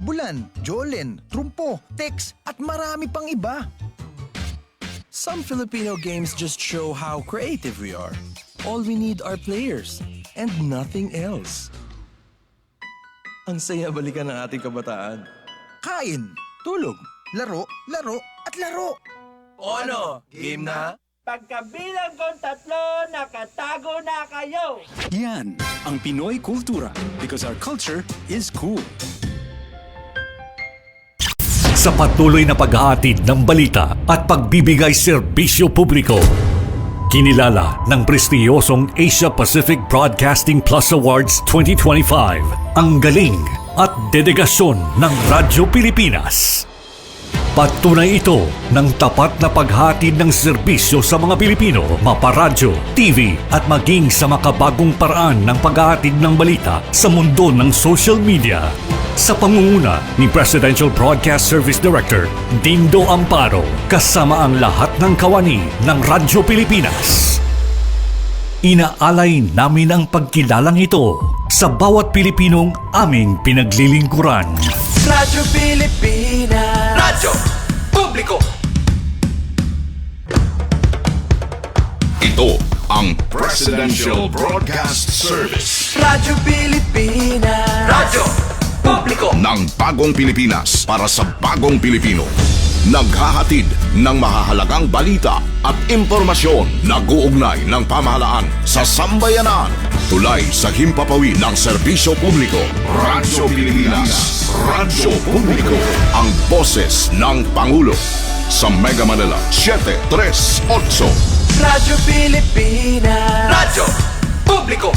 bulan, Jolin, trumpo, text at marami pang iba. Some Filipino games just show how creative we are. All we need are players and nothing else. Ang saya balikan ng ating kabataan. Kain, Tulog. laro, laro at laro. O ano? Game na? Pagkabilang kong 3, nakatago na kayo! Yan ang Pinoy kultura because our culture is cool. Sa patuloy na paghahatid ng balita at pagbibigay serbisyo publiko, kinilala ng prestiyosong Asia Pacific Broadcasting Plus Awards 2025 ang galing at dedigasyon ng Radyo Pilipinas. Patunay ito ng tapat na paghatid ng serbisyo sa mga Pilipino, maparadyo, TV at maging sa makabagong paraan ng paghahatid ng balita sa mundo ng social media. Sa pangunguna ni Presidential Broadcast Service Director Dindo Amparo kasama ang lahat ng kawani ng Radyo Pilipinas. Inaalay namin ang pagkilalang ito sa bawat Pilipinong aming pinaglilingkuran. Radyo Pilipinas! Radyo Publiko! Ito ang Presidential Broadcast Service Radyo Pilipinas! Radyo Publiko! ng Bagong Pilipinas para sa Bagong Pilipino. Naghahatid ng mahahalagang balita at impormasyon na guugnay ng pamahalaan sa sambayanan. Tulay sa himpapawid ng serbisyo publiko. Radyo Pilipinas. Radyo Publiko. Ang boses ng Pangulo. Sa Mega Manila, 738. Radyo Pilipinas! Radyo Publiko!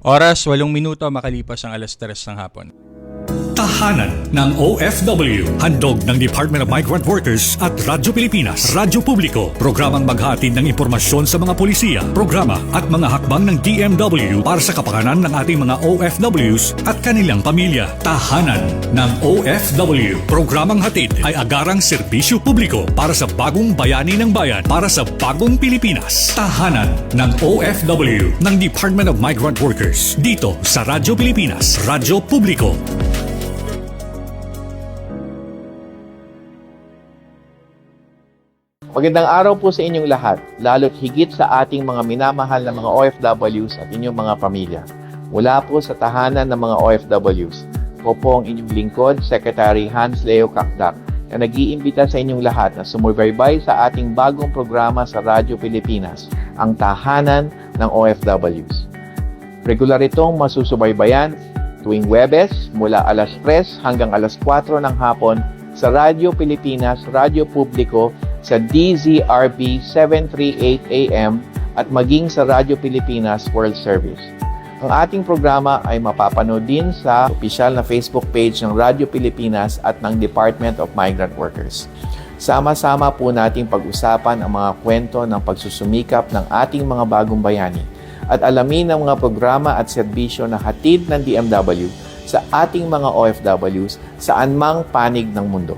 Oras, 8 minuto makalipas ang alas 3 ng hapon. Tahanan ng OFW. Handog ng Department of Migrant Workers at Radyo Pilipinas. Radyo Publiko. Programang maghatid ng impormasyon sa mga polisiya, programa at mga hakbang ng DMW para sa kapakanan ng ating mga OFWs at kanilang pamilya. Tahanan ng OFW. Programang hatid ay agarang serbisyo publiko para sa bagong bayani ng bayan, para sa bagong Pilipinas. Tahanan ng OFW ng Department of Migrant Workers. Dito sa Radyo Pilipinas. Radyo Publiko. Magandang araw po sa inyong lahat, lalo't higit sa ating mga minamahal na mga OFWs at inyong mga pamilya. Mula po sa tahanan ng mga OFWs, po ang inyong lingkod, Secretary Hans Leo Kakdak, na nag-iimbita sa inyong lahat na sumubaybay sa ating bagong programa sa Radyo Pilipinas, ang Tahanan ng OFWs. Regular itong masusubaybayan tuwing Huwebes mula alas 3 hanggang alas 4 ng hapon sa Radyo Pilipinas, Radyo Publiko, sa DZRB 738 AM at maging sa Radyo Pilipinas World Service. Ang ating programa ay mapapanood din sa opisyal na Facebook page ng Radyo Pilipinas at ng Department of Migrant Workers. Sama-sama po nating pag-usapan ang mga kwento ng pagsusumikap ng ating mga bagong bayani at alamin ang mga programa at serbisyo na hatid ng DMW sa ating mga OFWs saan mang panig ng mundo.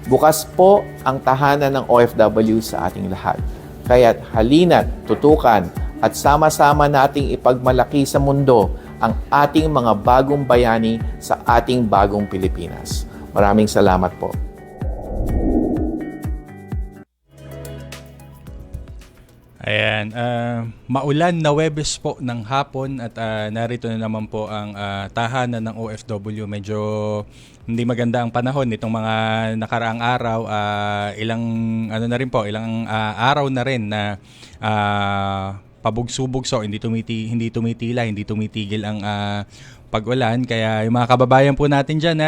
Bukas po ang tahanan ng OFW sa ating lahat. Kaya't halina't tutukan at sama-sama nating ipagmalaki sa mundo ang ating mga bagong bayani sa ating bagong Pilipinas. Maraming salamat po. Ayan, maulan na Huwebes po ng hapon at narito na naman po ang tahanan ng OFW. Medyo hindi maganda ang panahon nitong mga nakaraang araw. Ilang araw na rin na pabugsubugso, hindi tumitila, hindi tumitigil ang pag-ulan. Kaya yung mga kababayan po natin dyan,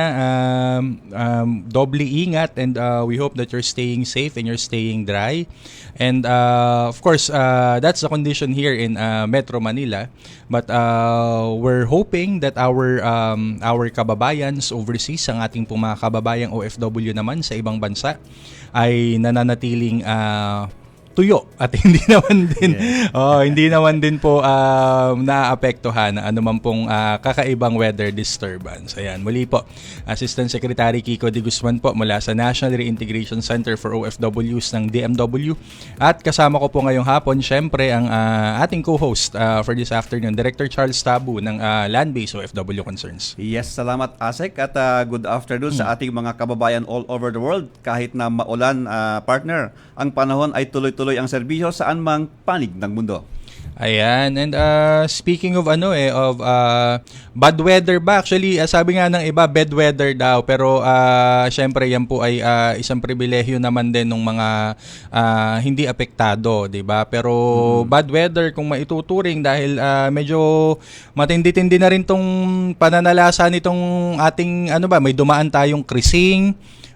doble ingat and we hope that you're staying safe and you're staying dry. And of course, that's the condition here in Metro Manila. But we're hoping that our kababayans overseas, ang ating pong mga kababayang OFW naman sa ibang bansa, ay nananatiling tuyo at hindi naman din po naapektuhan ng anuman pong kakaibang weather disturbance. Ayan, muli po, Assistant Secretary Kiko De Guzman po mula sa National Reintegration Center for OFWs ng DMW. At kasama ko po ngayong hapon, syempre, ang ating co-host for this afternoon, Director Charles Tabu ng Land-Based OFW Concerns. Yes, salamat Asek at good afternoon sa ating mga kababayan all over the world. Kahit na maulan, partner, ang panahon ay tuloy-tuloy ang serbisyo saan mang panig ng mundo. Ayan, and speaking of bad weather ba? Actually, sabi nga ng iba, bad weather daw. Pero syempre yan po ay isang pribilehyo naman din ng mga hindi apektado, 'di ba? Pero bad weather kung maituturing dahil medyo matindi-tindi na rin tong pananalasa nitong ating may dumaan tayong krising,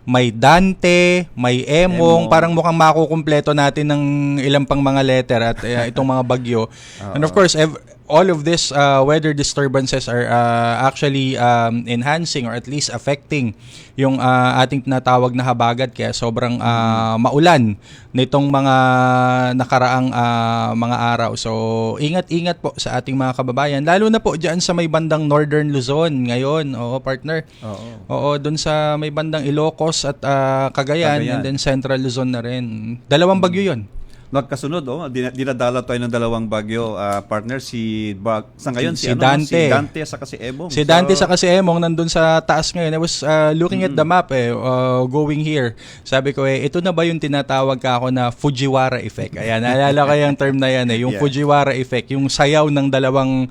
may Dante, may Emong, parang mukhang makukumpleto natin ng ilang pang mga letter at itong mga bagyo. And of course, all of this weather disturbances are actually enhancing or at least affecting yung ating tinatawag na habagat, kaya sobrang maulan nitong mga nakaraang mga araw. So, ingat-ingat po sa ating mga kababayan, lalo na po diyan sa may bandang Northern Luzon ngayon. Oo, partner. Oo, doon sa may bandang Ilocos at Cagayan, and then Central Luzon na rin. Dalawang bagyo 'yon. Nagkasunod, dinadala tayo ng dalawang bagyo, partner, si Dante. Si Dante sa kasi Emong. Si Dante sa kasi Emong nandun sa taas ngayon. I was looking at the map going here. Sabi ko ito na ba yung tinatawag ka ako na Fujiwara effect? Ayan, naalala ko yung term na yan yung Fujiwara effect, yung sayaw ng dalawang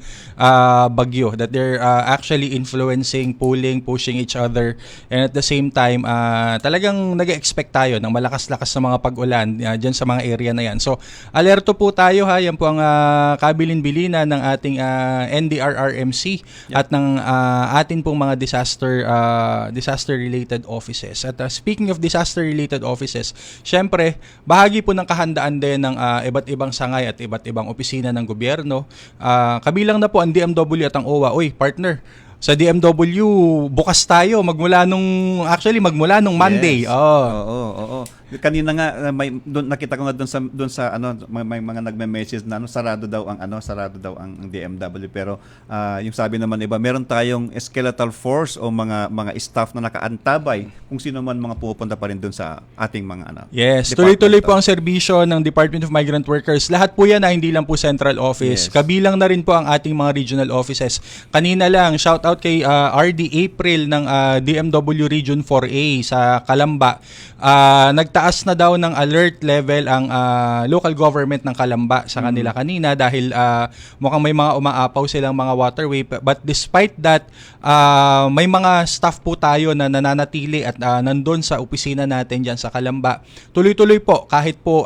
bagyo that they're actually influencing, pushing each other, and at the same time talagang nag-expect tayo ng malakas-lakas na mga pag-ulan dyan sa mga area na yan. So, alerto po tayo ha. Yan po ang kabilin-bilina ng ating NDRRMC at ng atin pong mga disaster-related offices. At speaking of disaster-related offices, syempre, bahagi po ng kahandaan din ng iba't ibang sangay at iba't ibang opisina ng gobyerno. Kabilang na po ang DMW at ang OWA. Uy, partner, sa DMW, bukas tayo magmula nung Monday. Yes. Oo. Kanina nga nakita ko nga doon sa may mga nagme-message na sarado daw ang DMW, pero yung sabi naman iba, meron tayong skeletal force o mga staff na nakaantabay kung sino man mga pupunta pa rin doon sa ating mga Yes, tuloy-tuloy po ang serbisyo ng Department of Migrant Workers. Lahat po yan hindi lang po central office. Yes. Kabilang na rin po ang ating mga regional offices. Kanina lang, shout out kay RD April ng DMW Region 4A sa Calamba. Nagtaas na daw ng alert level ang local government ng Calamba sa kanila kanina dahil mukhang may mga umaapaw silang mga waterway, but despite that may mga staff po tayo na nananatili at nandun sa opisina natin dyan sa Calamba. Tuloy-tuloy po kahit po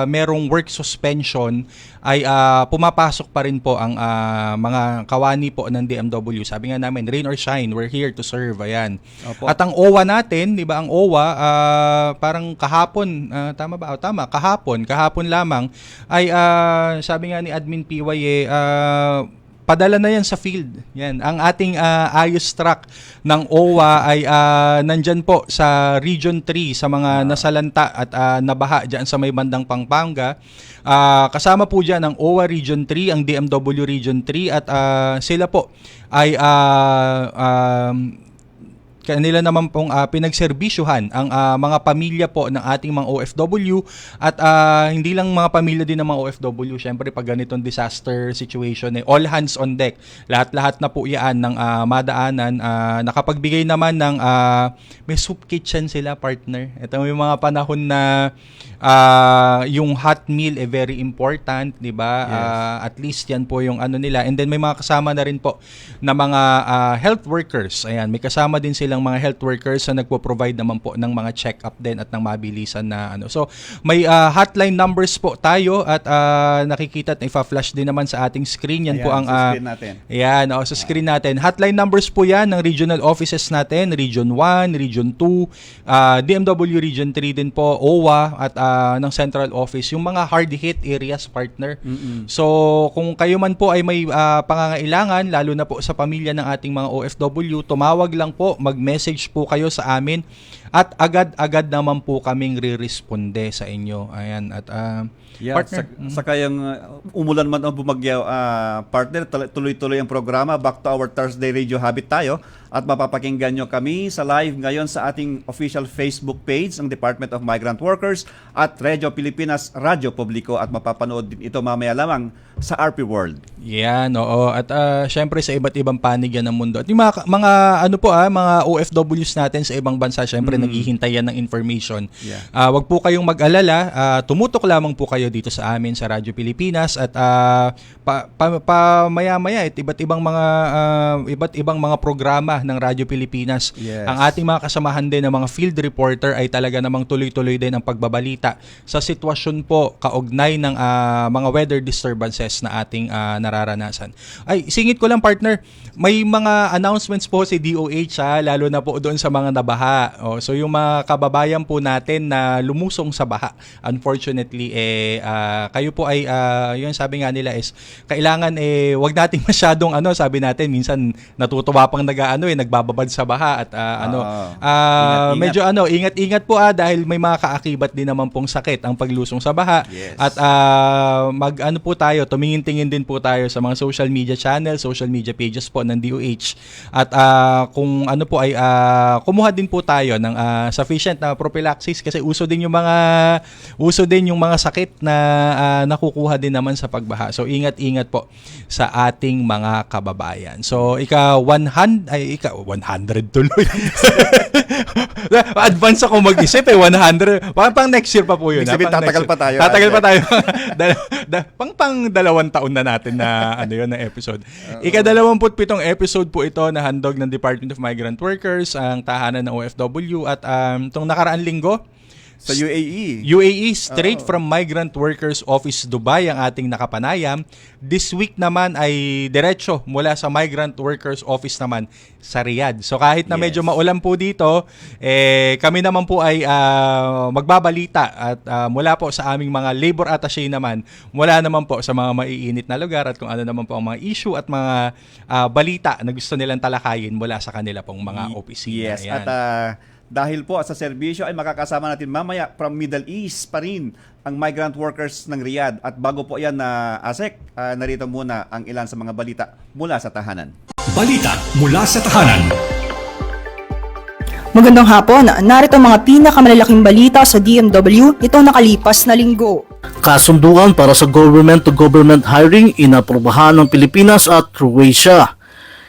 merong work suspension ay pumapasok pa rin po ang mga kawani po ng DMW. Sabi nga namin, rain or shine, we're here to serve. Ayan. Opo. At ang OWA natin, di ba, ang OWA parang kahapon, tama ba? Tama, kahapon lamang ay sabi nga ni Admin PY padala na yan sa field. Yan. Ang ating ayos truck ng OWA ay nandyan po sa Region 3 sa mga nasalanta at nabaha dyan sa may bandang Pampanga. Kasama po dyan ang OWA Region 3, ang DMW Region 3 at sila po ay kanila naman pong pinagserbisyuhan ang mga pamilya po ng ating mga OFW at hindi lang mga pamilya din ng mga OFW. Syempre pag ganitong disaster situation, all hands on deck. Lahat-lahat na po yan ng madaanan. Nakapagbigay naman ng may soup kitchen sila, partner. Ito may mga panahon na yung hot meal very important, di ba? Yes. At least yan po yung nila. And then may mga kasama na rin po na mga health workers. Ayan, may kasama din silang mga health workers na nagpo-provide naman po ng mga check-up din at ng mabilisan na So, may hotline numbers po tayo at nakikita at ifa-flash din naman sa ating screen. Yan po ang sa screen natin. Ayan, sa screen natin. Hotline numbers po yan ng regional offices natin, Region 1, Region 2, DMW Region 3 din po, OWA at ng central office, yung mga hard hit areas, partner. So, kung kayo man po ay may pangangailangan, lalo na po sa pamilya ng ating mga OFW, tumawag lang po, mag mag-message po kayo sa amin at agad-agad naman po kaming re-responde sa inyo. Ayan, at partner. Saka yung umulan man o bumagyaw, partner, tuloy-tuloy ang programa. Back to our Thursday Radio Habit tayo. At mapapakinggan nyo kami sa live ngayon sa ating official Facebook page ng Department of Migrant Workers at Radio Pilipinas Radio Publiko, at mapapanood din ito mamaya lamang sa RP World. Yan, oo. At syempre sa iba't ibang panig yan ng mundo. At yung mga mga OFWs natin sa ibang bansa, syempre naghihintay yan ng information. Yeah. Wag po kayong mag-alala. Tumutok lamang po kayo dito sa amin sa Radyo Pilipinas, at maya-maya iba't ibang mga programa ng Radyo Pilipinas. Yes. Ang ating mga kasamahan din ng mga field reporter ay talaga namang tuloy-tuloy din ang pagbabalita sa sitwasyon po kaugnay ng mga weather disturbances na ating nararanasan. Ay, singit ko lang, partner, may mga announcements po si DOH, lalo na po doon sa mga nabaha. So yung mga kababayan po natin na lumusong sa baha, unfortunately, kayo po ay, yung sabi nga nila is, kailangan wag nating masyadong sabi natin, minsan natutuwa pang nagbababad sa baha at medyo ingat-ingat po dahil may mga kaakibat din naman pong sakit ang paglusong sa baha. Yes. At po tayo, tumingin-tingin din po tayo sa mga social media channels, social media pages po ng DOH. At kung kumuha din po tayo ng sufficient na prophylaxis, kasi uso din yung mga sakit na nakukuha din naman sa pagbaha. So ingat-ingat po sa ating mga kababayan. So 100 tuloy. Advance ako mag-isip 100. Pang next year pa po yun. Tatagal pa tayo. Tatagal pa tayo. pang 2 taon na natin na na episode. Ika-27 episode po ito na handog ng Department of Migrant Workers, ang tahanan ng OFW, at itong nakaraang linggo sa UAE. Straight from Migrant Workers Office Dubai ang ating nakapanayam. This week naman ay diretso mula sa Migrant Workers Office naman sa Riyadh. So kahit na medyo maulan po dito, kami naman po ay magbabalita at mula po sa aming mga labor attaché naman, mula naman po sa mga maiinit na lugar at kung ano naman po ang mga issue at mga balita na gusto nilang talakayin mula sa kanila pong mga opisina. Yes, Ayan. at dahil po sa serbisyo ay makakasama natin mamaya from Middle East pa rin ang migrant workers ng Riyadh. At bago po yan na ASEC, narito muna ang ilan sa mga balita mula sa tahanan. Balita mula sa tahanan. Magandang hapon, narito ang mga pinakamalalaking balita sa DMW itong nakalipas na linggo. Kasunduan para sa government-to-government hiring inaprubahan ng Pilipinas at Croatia.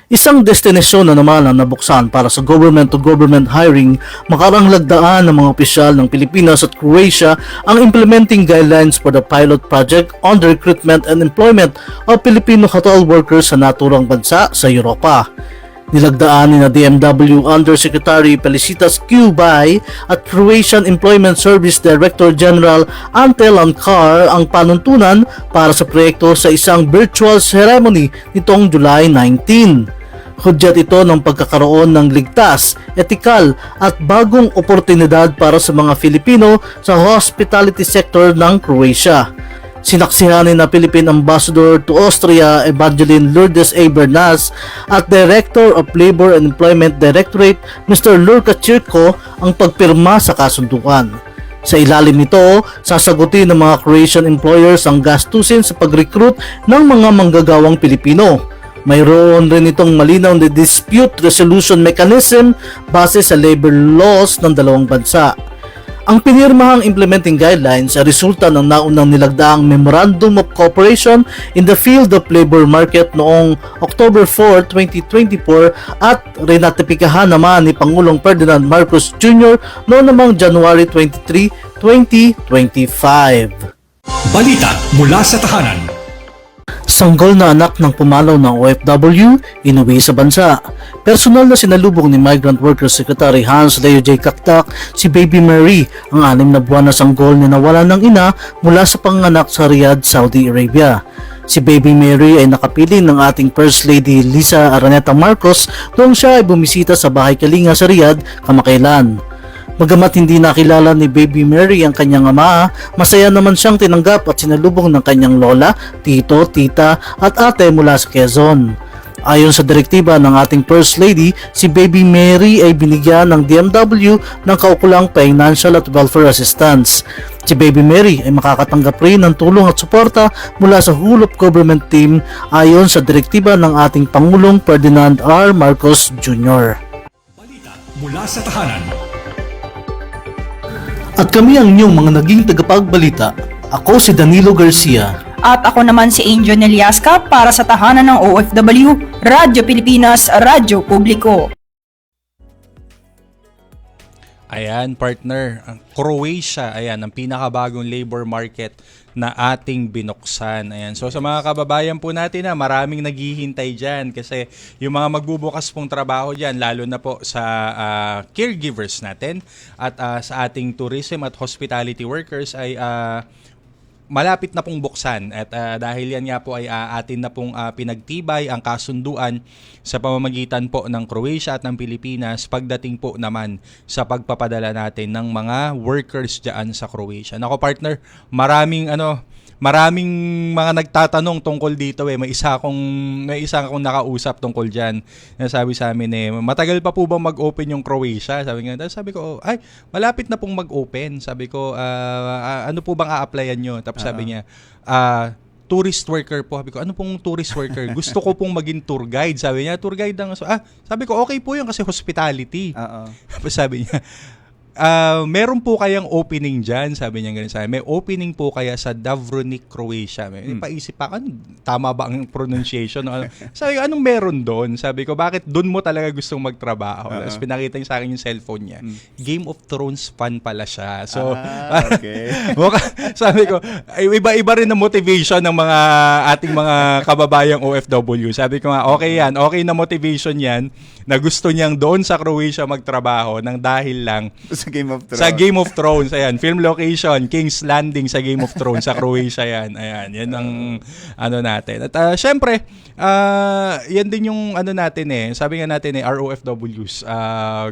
Isang destinasyon na naman ang nabuksan para sa government-to-government hiring makarang lagdaan ng mga opisyal ng Pilipinas at Croatia ang implementing guidelines for the pilot project on the recruitment and employment of Filipino cattle workers sa naturang bansa sa Europa. Nilagdaan ni DMW Undersecretary Felicitas Cubay at Croatian Employment Service Director General Ante Lankar ang panuntunan para sa proyekto sa isang virtual ceremony nitong July 19. Hudyat ito ng pagkakaroon ng ligtas, etikal at bagong oportunidad para sa mga Filipino sa hospitality sector ng Croatia. Sinaksihan ni na Philippine Ambassador to Austria Evangeline Lourdes A. Bernas at Director of Labor and Employment Directorate Mr. Lurka Chirko ang pagpirma sa kasunduan. Sa ilalim nito, sasagutin ng mga Croatian employers ang gastusin sa pag-recruit ng mga manggagawang Pilipino. Mayroon rin itong malinaw na dispute resolution mechanism base sa labor laws ng dalawang bansa. Ang pinirmahang implementing guidelines ay resulta ng naunang nilagdaang Memorandum of Cooperation in the Field of Labor Market noong October 4, 2024 at rinatipikahan naman ni Pangulong Ferdinand Marcos Jr. noong namang January 23, 2025. Balita mula sa tahanan. Sanggol na anak ng pumalaw ng OFW, inuwi sa bansa. Personal na sinalubong ni Migrant Workers Secretary Hans Leo J. Kaktak si Baby Mary, ang 6 na buwan na sanggol na nawalan ng ina mula sa panganak sa Riyadh, Saudi Arabia. Si Baby Mary ay nakapiling ng ating First Lady Liza Araneta Marcos noong siya ay bumisita sa bahay Kalinga sa Riyadh kamakailan. Bagamat hindi nakilala ni Baby Mary ang kanyang ama, masaya naman siyang tinanggap at sinalubong ng kanyang lola, tito, tita at ate mula sa Quezon. Ayon sa direktiba ng ating First Lady, si Baby Mary ay binigyan ng DMW ng kaukulang financial at welfare assistance. Si Baby Mary ay makakatanggap rin ng tulong at suporta mula sa whole of government team ayon sa direktiba ng ating Pangulong Ferdinand R. Marcos Jr. Mula sa tahanan. At kami ang inyong mga naging tagapagbalita. Ako si Danilo Garcia. At ako naman si Angel Neliasca para sa tahanan ng OFW, Radyo Pilipinas, Radyo Publiko. Ayan, partner, ang Croatia, ayan, ang pinakabagong labor market na ating binuksan. Ayan. So sa mga kababayan po natin na maraming naghihintay dyan kasi yung mga magbubukas pong trabaho dyan, lalo na po sa caregivers natin at sa ating tourism at hospitality workers ay malapit na pong buksan at dahil yan nga po ay atin na pong pinagtibay ang kasunduan sa pamamagitan po ng Croatia at ng Pilipinas pagdating po naman sa pagpapadala natin ng mga workers dyan sa Croatia. Nako partner, maraming mga nagtatanong tungkol dito may isa akong nakausap tungkol diyan. Sabi sa amin matagal pa po ba mag-open yung Croatia? Sabi ko, ay, malapit na pong mag-open. Sabi ko, ano po bang a-applyan nyo? Tapos sabi niya, tourist worker po. Sabi ko, ano pong tourist worker? Gusto ko pong maging tour guide. Sabi niya, tour guide lang. Sabi ko, okay po yun kasi hospitality. Tapos sabi niya, meron po kayang opening dyan, sabi niya ganun sa akin. May opening po kaya sa Dubrovnik, Croatia. Paisip pa, tama ba ang pronunciation? Sabi ko, anong meron doon? Sabi ko, bakit doon mo talaga gustong magtrabaho? Tapos pinakita niya sa akin yung cellphone niya. Game of Thrones fan pala siya. So, okay. Sabi ko, iba-iba rin ang motivation ng mga ating mga kababayang OFW. Sabi ko nga, okay yan. Okay na motivation yan na gusto niyang doon sa Croatia magtrabaho nang dahil lang sa Game of Thrones. Sa Game of Thrones, ayan. Film location, King's Landing sa Game of Thrones, sa Croatia yan. Ayan, yan ang natin. At syempre, yan din yung natin sabi nga natin ROFWs,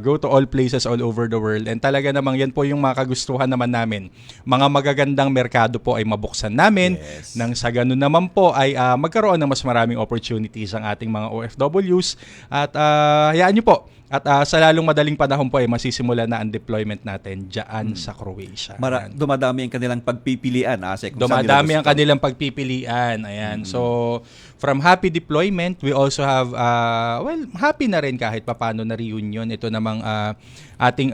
go to all places all over the world. And talaga namang yan po yung mga kagustuhan naman namin. Mga magagandang merkado po ay mabuksan namin. Yes. Nang sa ganun naman po ay magkaroon ng mas maraming opportunities ang ating mga OFWs. At hayaan nyo po, at sa lalong madaling panahon po ay masisimula na ang deployment natin dyan sa Croatia. Dumadami ang kanilang pagpipilian. Dumadami ang kanilang pagpipilian. Ayan. So, from happy deployment, we also have, happy na rin kahit papano na reunion. Ito namang ating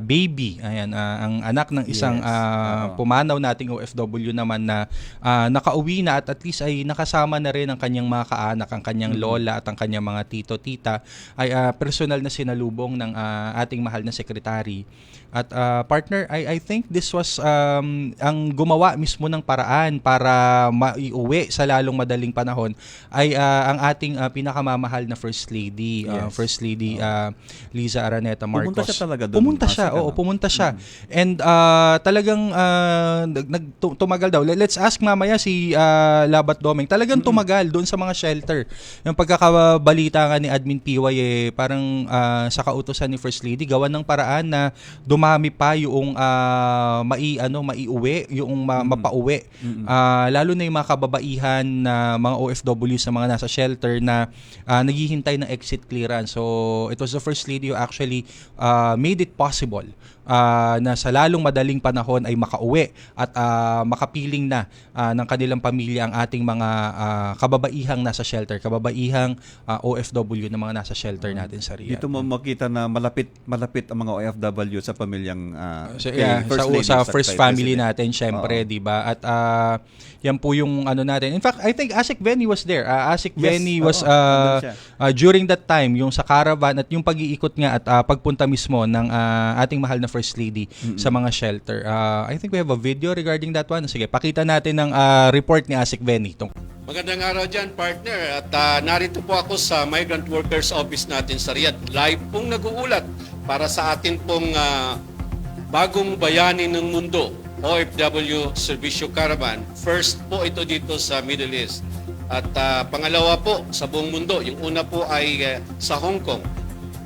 baby. Ayan, ang anak ng isang pumanaw nating OFW naman na nakauwi na at least ay nakasama na rin ang kanyang mga kaanak, ang kanyang lola at ang kanyang mga tito-tita ay personal na sinalubong ng ating mahal na sekretary. At partner, I think this was ang gumawa mismo ng paraan para maiuwi sa lalong madaling panahon ay ang ating pinakamamahal na First Lady, First Lady Liza Araneta Marcos. Pumunta siya talaga doon. Pumunta siya. And talagang tumagal daw. Let's ask mamaya si Labat Domeng. Talagang tumagal doon sa mga shelter. Yung pagkakabalita nga ni Admin PY parang sa kautusan ni First Lady, gawan ng paraan na dumami pa yung maiuwi, yung mapauwi. Lalo na yung mga kababaihan na mga OFW sa mga nasa shelter na naghihintay ng exit clearance. So, it was the First Lady who actually made it possible na sa lalong madaling panahon ay makauwi at makapiling na ng kanilang pamilya ang ating mga kababaihang nasa shelter, kababaihang OFW na mga nasa shelter natin sa Riyadh. Dito mo makita na malapit ang mga OFW sa pamilyang sa first family natin, syempre, di ba? At yan po yung natin. In fact, I think Asik Benny was there. Asik Benny was during that time, yung sa caravan at yung pag-iikot nga at pagpunta mismo ng ating mahal na First Lady sa mga shelter. I think we have a video regarding that one. Sige, pakita natin ng report ni Asik Benny. Magandang araw dyan, partner. At narito po ako sa Migrant Workers Office natin sa Riyadh. Live pong nag-uulat para sa atin pong bagong bayani ng mundo, OFW Servicio Caravan. First po ito dito sa Middle East. At pangalawa po sa buong mundo. Yung una po ay sa Hong Kong.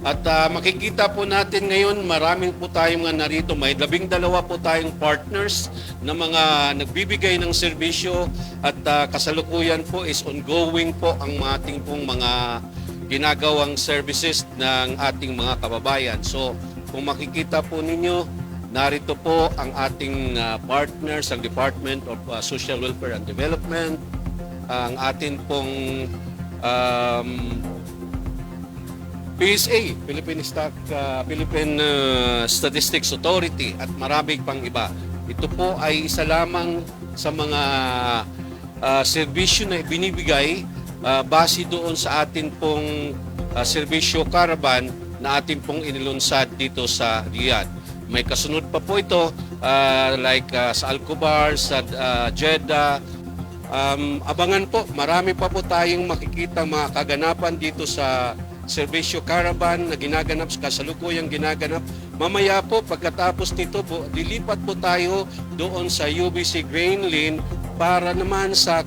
At makikita po natin ngayon, maraming po tayong mga narito. May 12 po tayong partners na mga nagbibigay ng serbisyo at kasalukuyan po is ongoing po ang ating pong mga ginagawang services ng ating mga kababayan. So kung makikita po ninyo, narito po ang ating partners, ang Department of Social Welfare and Development, ang ating pong PSA, Philippine Statistics Authority at maraming pang iba. Ito po ay isa lamang sa mga serbisyo na binibigay base doon sa atin pong serbisyo caravan na atin pong inilunsad dito sa Riyadh. May kasunod pa po ito sa Al-Kubar, sa Jeddah. Abangan po, marami pa po tayong makikita mga kaganapan dito sa serbisyo caravan na ginaganap, kasalukuyang ginaganap. Mamaya po, pagkatapos nito po, dilipat po tayo doon sa UBC Grain Lane para naman sa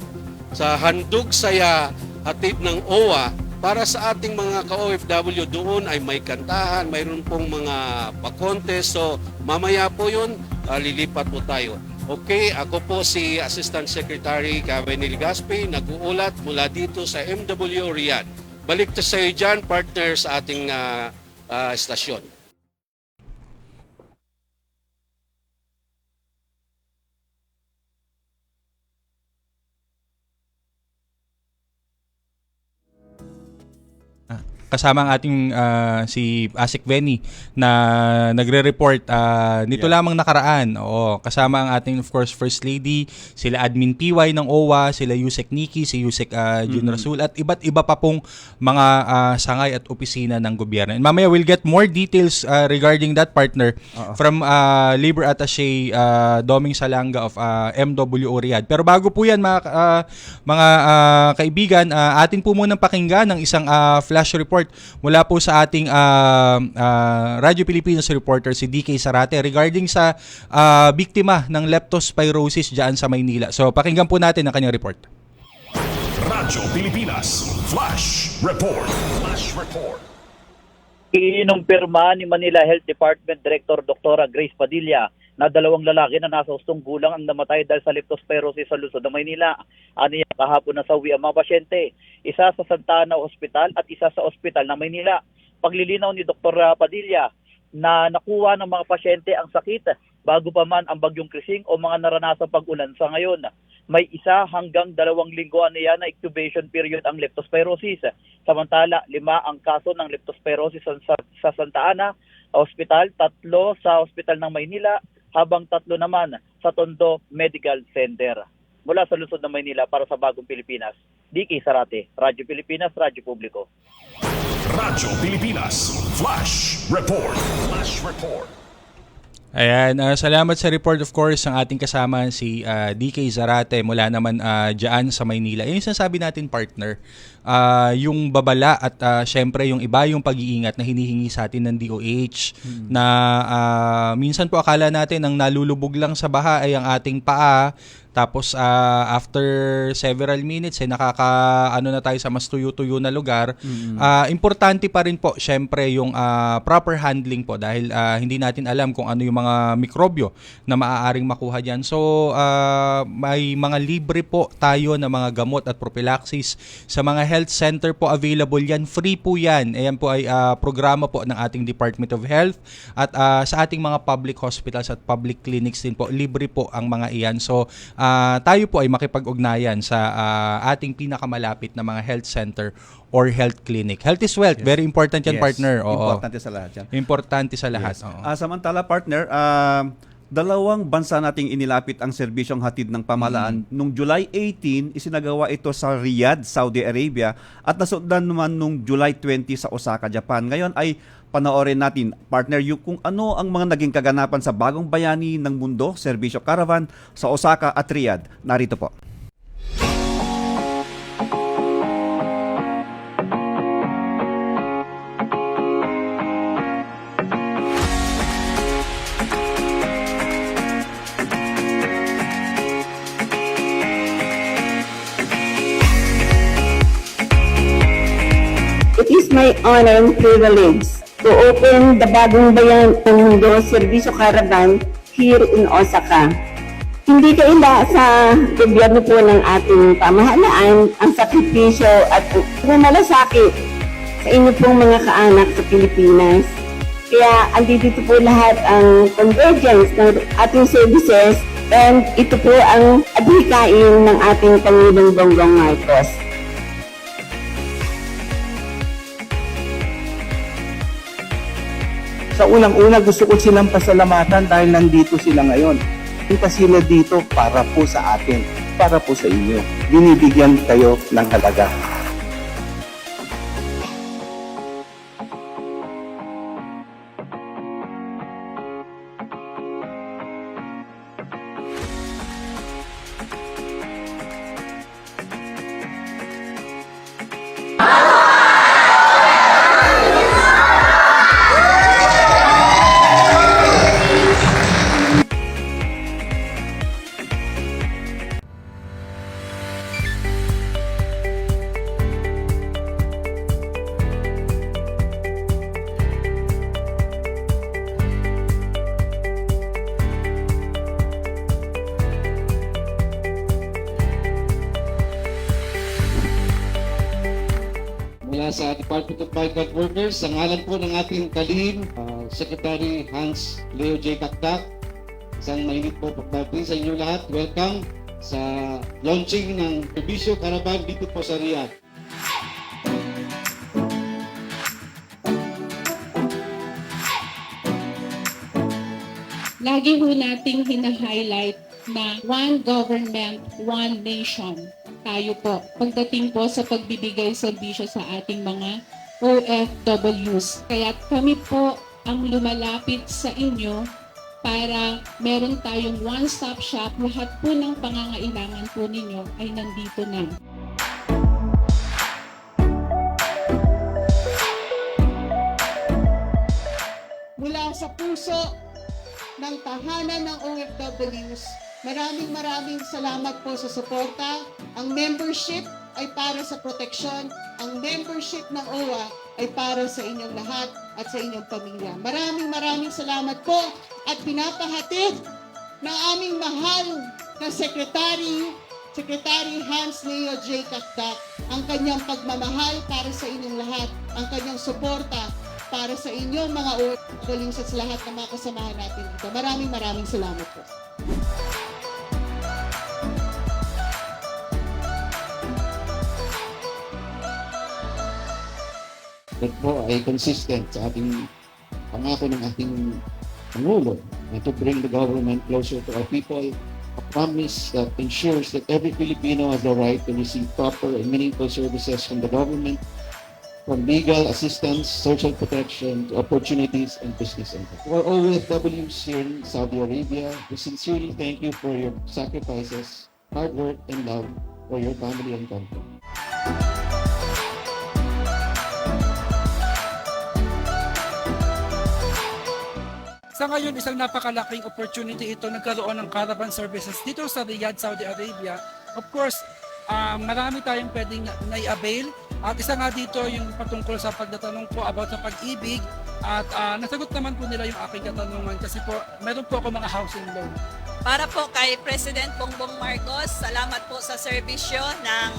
handog saya hatid ng OWA para sa ating mga ka-OFW. Doon ay may kantahan, mayroon pong mga pa-contest. So mamaya po yun, lilipat po tayo. Okay, ako po si Assistant Secretary Kevin Ligaspi, nag-uulat mula dito sa MW Riyadh. Balik to sa iyo dyan, partner sa ating estasyon. Kasama ang ating si Asik Benny na nagre-report nito lamang nakaraan. Oo, kasama ang ating of course First Lady, sila Admin PY ng OWA, sila Yusek Nikki, si Yusek Jun Rasul at iba't iba pa pong mga sangay at opisina ng gobyerno. And mamaya we'll get more details regarding that, partner, from Labor Attaché Doming Salanga of MWO Riyadh. Pero bago po yan mga kaibigan, atin po munang pakinggan ng isang flash report mula po sa ating Radyo Pilipinas reporter si DK Zarate regarding sa biktima ng leptospirosis dyan sa Maynila. So pakinggan po natin ang kanyang report. Radyo Pilipinas Flash Report. Flash Report. Iinumpirma ni Manila Health Department Director Dr. Grace Padilla na 2 lalaki na nasa 8 gulang ang namatay dahil sa leptospirosis sa lungsod ng Maynila. Ano yan, kahapon na sa uwi ang mga pasyente. Isa sa Santa Ana Hospital at isa sa Ospital ng Maynila. Paglilinaw ni Dr. Padilla na nakuha ng mga pasyente ang sakit bago pa man ang bagyong Krising o mga naranasang pag-ulan sa ngayon. May 1 hanggang 2 linggo na incubation period ang leptospirosis. Samantala, 5 ang kaso ng leptospirosis sa Santa Ana Hospital, 3 sa Ospital ng Maynila, habang 3 naman sa Tondo Medical Center. Mula sa lungsod ng Maynila para sa Bagong Pilipinas, DK Zarate, Radyo Pilipinas, Radyo Publiko. Radyo Pilipinas Flash Report. Flash Report. Ayan, salamat sa report of course ang ating kasama si DK Zarate mula naman dyan sa Maynila. Yung sinasabi natin, partner, yung babala at syempre yung iba yung pag-iingat na hinihingi sa atin ng DOH na minsan po akala natin ang nalulubog lang sa baha ay ang ating paa. Tapos after several minutes nakakaano na tayo sa mas tuyo-tuyo na lugar. Importante pa rin po syempre yung proper handling po dahil hindi natin alam kung ano yung mga mikrobyo na maaaring makuha diyan. So may mga libre po tayo na mga gamot at prophylaxis sa mga health center po available yan. Free po yan. Ayan po ay programa po ng ating Department of Health at sa ating mga public hospitals at public clinics din po. Libre po ang mga iyan. So tayo po ay makipag-ugnayan sa ating pinakamalapit na mga health center or health clinic. Health is wealth. Very important yan, partner. Oo. Importante sa lahat yan. Importante sa lahat. Yes. Samantala, partner, 2 bansa nating inilapit ang serbisyong hatid ng pamahalaan. Nung July 18, isinagawa ito sa Riyadh, Saudi Arabia, at nasundan naman nung July 20 sa Osaka, Japan. Ngayon ay panoorin natin, partner, yung kung ano ang mga naging kaganapan sa bagong bayani ng mundo, serbisyo caravan sa Osaka at Riyadh. Narito po. It is my honor and privilege to open the Bagong Bayan ng Mundo Serbisyo Caravan here in Osaka. Hindi kaila sa gobyerno po ng ating pamahalaan ang sakripisyo at malasakit sa inyo pong mga kaanak sa Pilipinas. Kaya andito po lahat ang convergence ng ating services and ito po ang adhikain ng ating Pangulong Bongbong Marcos. Sa unang-una, gusto ko silang pasalamatan dahil nandito sila ngayon. Punta sila dito para po sa atin, para po sa inyo. Binibigyan kayo ng halaga. Mula sa Department of Migrant Workers, sa ngalan po ng ating kalihim, Secretary Hans Leo J. Kakdak, isang mainit po pagpapin sa inyo lahat. Welcome sa launching ng Serbisyo Caravan dito po sa Riyadh. Lagi ho nating hina-highlight na one government, one nation. Tayo po, pagdating po sa pagbibigay serbisyo sa ating mga OFWs. Kaya kami po ang lumalapit sa inyo para meron tayong one-stop shop. Lahat po ng pangangailangan po ninyo ay nandito na. Mula sa puso ng tahanan ng OFWs, maraming salamat po sa suporta. Ang membership ay para sa proteksyon. Ang membership ng OWA ay para sa inyong lahat at sa inyong pamilya. Maraming salamat po at pinapahatid ng aming mahal na Secretary Hans Leo J. Kakdak ang kanyang pagmamahal para sa inyong lahat, ang kanyang suporta para sa inyong mga OFWs at sa lahat ng mga kasamahan natin dito. Maraming salamat po. That po ay consistent sa ating pangako ng ating Pangulo na to bring the government closer to our people, a promise that ensures that every Filipino has the right to receive proper and meaningful services from the government, from legal assistance, social protection, to opportunities and business income. For all OFWs here in Saudi Arabia, we sincerely thank you for your sacrifices, hard work, and love for your family and country. Sa ngayon, isang napakalaking opportunity ito nagkaroon ng caravan services dito sa Riyadh, Saudi Arabia. Of course, marami tayong pwedeng nai-avail. At isa nga dito yung patungkol sa pagtatanong ko about sa pag-ibig. At nasagot naman po nila yung aking katanungan kasi po meron po ako mga housing loan. Para po kay President Bongbong Marcos, salamat po sa serbisyo ng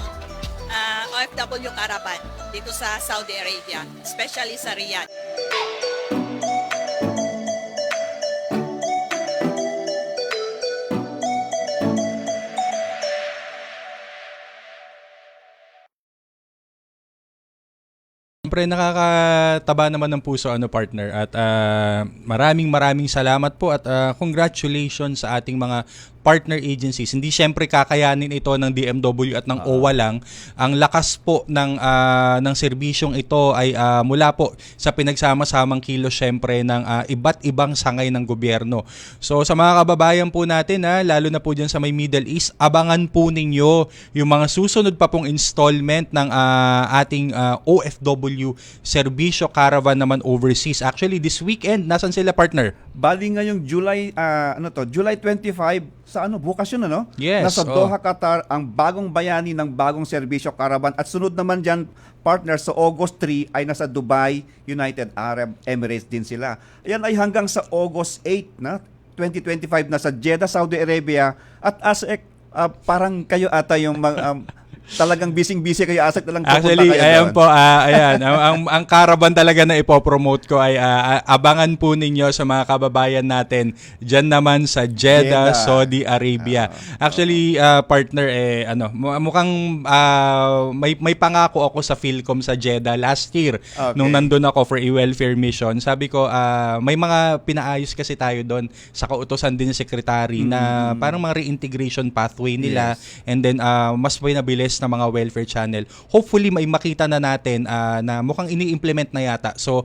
OFW Caravan dito sa Saudi Arabia, especially sa Riyadh. Siyempre nakakataba naman ng puso partner at maraming salamat po at congratulations sa ating mga partner agencies. Hindi siyempre kakayanin ito ng DMW at ng OWA lang. Ang lakas po ng serbisyong ito ay mula po sa pinagsama-samang kilos siyempre ng iba't ibang sangay ng gobyerno. So sa mga kababayan po natin, lalo na po dyan sa may Middle East, abangan po ninyo yung mga susunod pa pong installment ng ating OFW Serbisyo Caravan naman overseas. Actually, this weekend, nasan sila partner? Bali ngayong July 25 sa bukas yun Yes, nasa Doha, Qatar ang bagong bayani ng bagong serbisyo caravan at sunod naman diyan partner sa August 3 ay nasa Dubai, United Arab Emirates din sila. Yan ay hanggang sa August 8 na 2025 na sa Jeddah, Saudi Arabia at ASEC parang kayo ata yung talagang busy kayo ASEC na lang pupunta Actually, kayo ayan doon. po, ayan. ang caravan talaga na ipopromote ko ay abangan po ninyo sa mga kababayan natin dyan naman sa Jeddah, Saudi Arabia. Actually, partner, mukhang may pangako ako sa Philcom sa Jeddah last year nung nandun ako for a welfare mission. Sabi ko, may mga pinaayos kasi tayo doon sa kautosan din ng secretary na parang mga reintegration pathway nila and then mas pinabilis na mga welfare channel. Hopefully may makita na natin na mukhang ini-implement na yata. So,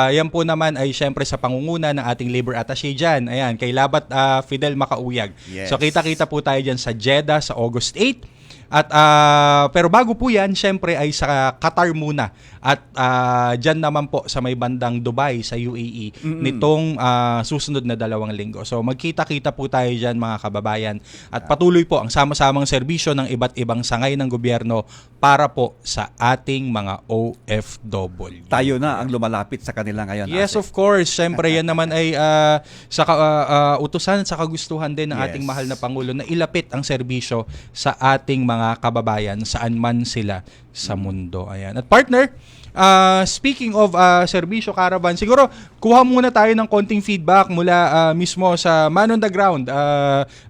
yan po naman ay syempre sa pangunguna ng ating labor attaché dyan. Ayan, kay Labat Fidel Macauyag. Yes. So, kita-kita po tayo dyan sa Jeddah sa August 8. At pero bago po yan, syempre ay sa Qatar muna. At dyan naman po sa may bandang Dubai sa UAE nitong susunod na 2 linggo. So magkita-kita po tayo dyan mga kababayan. At patuloy po ang sama-samang serbisyo ng iba't ibang sangay ng gobyerno para po sa ating mga OFW. Tayo na ang lumalapit sa kanila ngayon. Yes, of course. Syempre yan naman ay sa utusan sa kagustuhan din ng ating mahal na Pangulo na ilapit ang serbisyo sa ating mga kababayan saan man sila sa mundo. Ayan. At partner, speaking of serbisyo caravan, siguro kuha muna tayo ng konting feedback mula mismo sa man on the ground,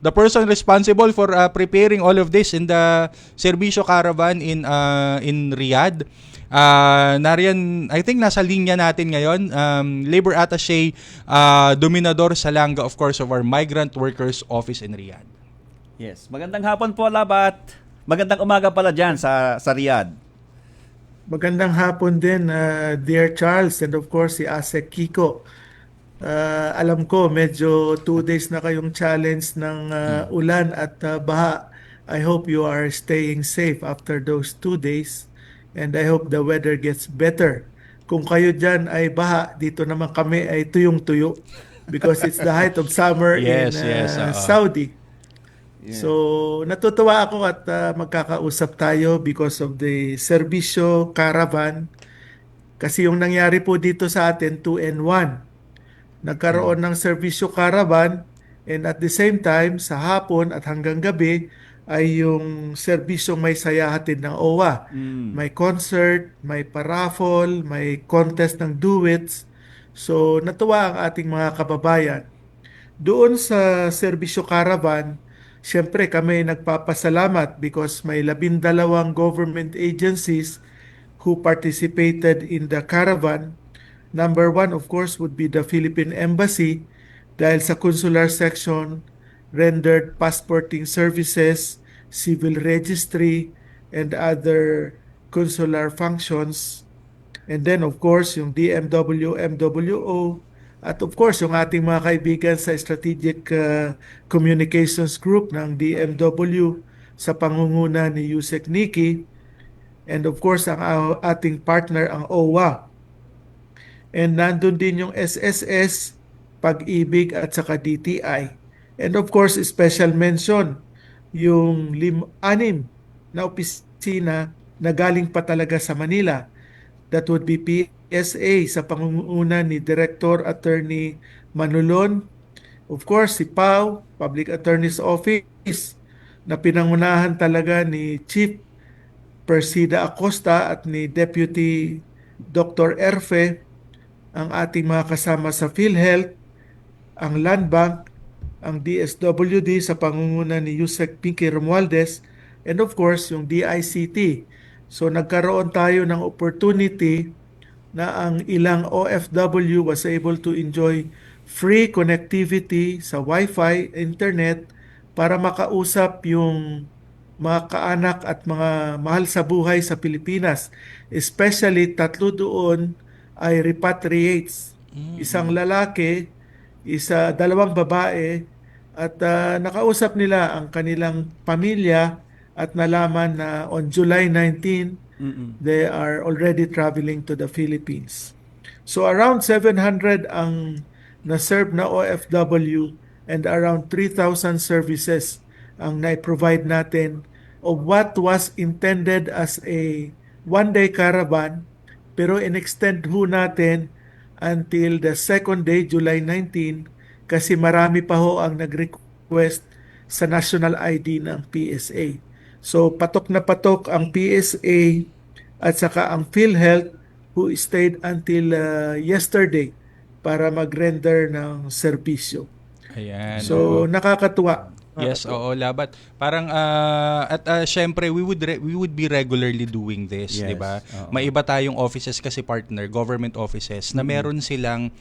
the person responsible for preparing all of this in the serbisyo caravan in Riyadh. Nariyan, I think nasa linya natin ngayon, Labor Attaché Dominador Salanga, of course, of our Migrant Workers Office in Riyadh. Yes. Magandang hapon po, Labat. Magandang umaga pala dyan sa Riyadh. Magandang hapon din, dear Charles, and of course si ASEC Kiko. Alam ko, medyo 2 days na kayong challenge ng ulan at baha. I hope you are staying safe after those 2 days. And I hope the weather gets better. Kung kayo dyan ay baha, dito naman kami ay tuyong-tuyo. Because it's the height of summer in Saudi. Yeah. So, natutuwa ako at magkakausap tayo because of the Serbisyo Caravan. Kasi yung nangyari po dito sa atin, 2-in-1. Nagkaroon ng Serbisyo Caravan and at the same time, sa hapon at hanggang gabi, ay yung serbisyong may saya hatid ng OWA. May concert, may paraffol, may contest ng duets. So, natuwa ang ating mga kababayan. Doon sa Serbisyo Caravan, siyempre kami nagpapasalamat because may 12 government agencies who participated in the caravan. Number 1, of course, would be the Philippine Embassy dahil sa consular section, rendered passporting services, civil registry, and other consular functions. And then, of course, yung DMW, MWO, at of course, yung ating mga kaibigan sa Strategic Communications Group ng DMW sa pangunguna ni Yusek Niki. And of course, ang ating partner, ang OWA. And nandun din yung SSS, Pag-ibig at saka DTI. And of course, special mention, yung 6 na opisina na galing pa talaga sa Manila. That would be PSA sa pangunguna ni Director Attorney Manulon. Of course, si PAO, Public Attorney's Office, na pinangunahan talaga ni Chief Persida Acosta at ni Deputy Dr. Erfe, ang ating mga kasama sa PhilHealth, ang Land Bank, ang DSWD sa pangunguna ni Yusek Pinky Romualdez, and of course, yung DICT. So nagkaroon tayo ng opportunity na ang ilang OFW was able to enjoy free connectivity sa Wi-Fi, internet, para makausap yung mga kaanak at mga mahal sa buhay sa Pilipinas. Especially 3 doon ay repatriates. Isang lalaki, 2 babae, at nakausap nila ang kanilang pamilya at nalaman na on July 19, they are already traveling to the Philippines. So around 700 ang na serve na OFW and around 3,000 services ang na-provide natin of what was intended as a one-day caravan pero in-extend ho natin until the second day, July 19, kasi marami pa ho ang nag-request sa national ID ng PSA. So patok na patok ang PSA at saka ang PhilHealth who stayed until yesterday para mag-render ng serbisyo. Ayan. So nakakatuwa. Yes, oo, Labat. Parang syempre we would be regularly doing this, Yes, 'di ba? oo. May iba tayong offices kasi partner, government offices na meron silang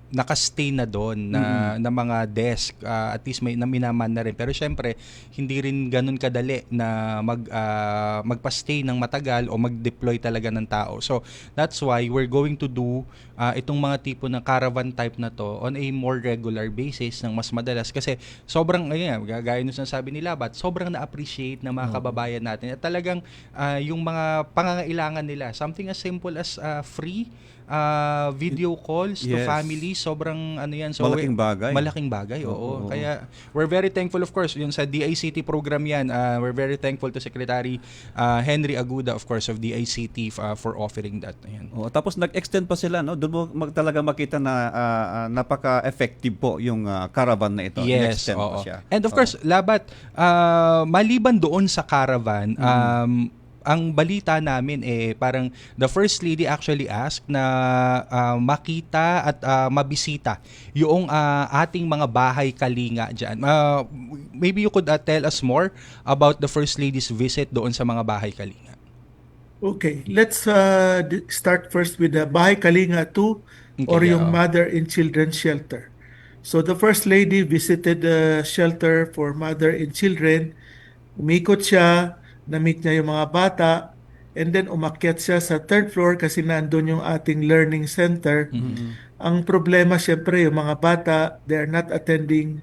nakastay na doon na mga desk, at least may naminaman na rin, pero syempre hindi rin ganun kadali na magpa-stay ng matagal o mag-deploy talaga ng tao. So that's why we're going to do itong mga tipo ng caravan type na to on a more regular basis ng mas madalas, kasi sobrang gaya nung sinasabi nila, but sobrang na-appreciate ng mga kababayan natin at talagang yung mga pangangailangan nila, something as simple as free video calls to Yes. family, sobrang yan. So Malaking bagay. Malaking bagay, oo. Oo. Kaya we're very thankful, of course, yung sa DICT program yan. We're very thankful to Secretary Henry Aguda, of course, of DICT for offering that. Ayan. Oh, tapos nag-extend pa sila, no? Doon mo talaga makita na napaka-effective po yung caravan na ito. Yes, Nag-extend pa oo. siya. And of course, Labat, maliban doon sa caravan, ang balita namin parang the First Lady actually asked na makita at mabisita yung ating mga bahay kalinga dyan. Maybe you could tell us more about the First Lady's visit doon sa mga bahay kalinga. Okay, let's start first with the Bahay Kalinga 2 or yung Mother and Children Shelter. So the First Lady visited the shelter for Mother and Children. Umikot siya, na-meet niya yung mga bata, and then umakyat siya sa third floor kasi nandun yung ating learning center. Ang problema syempre yung mga bata, they're not attending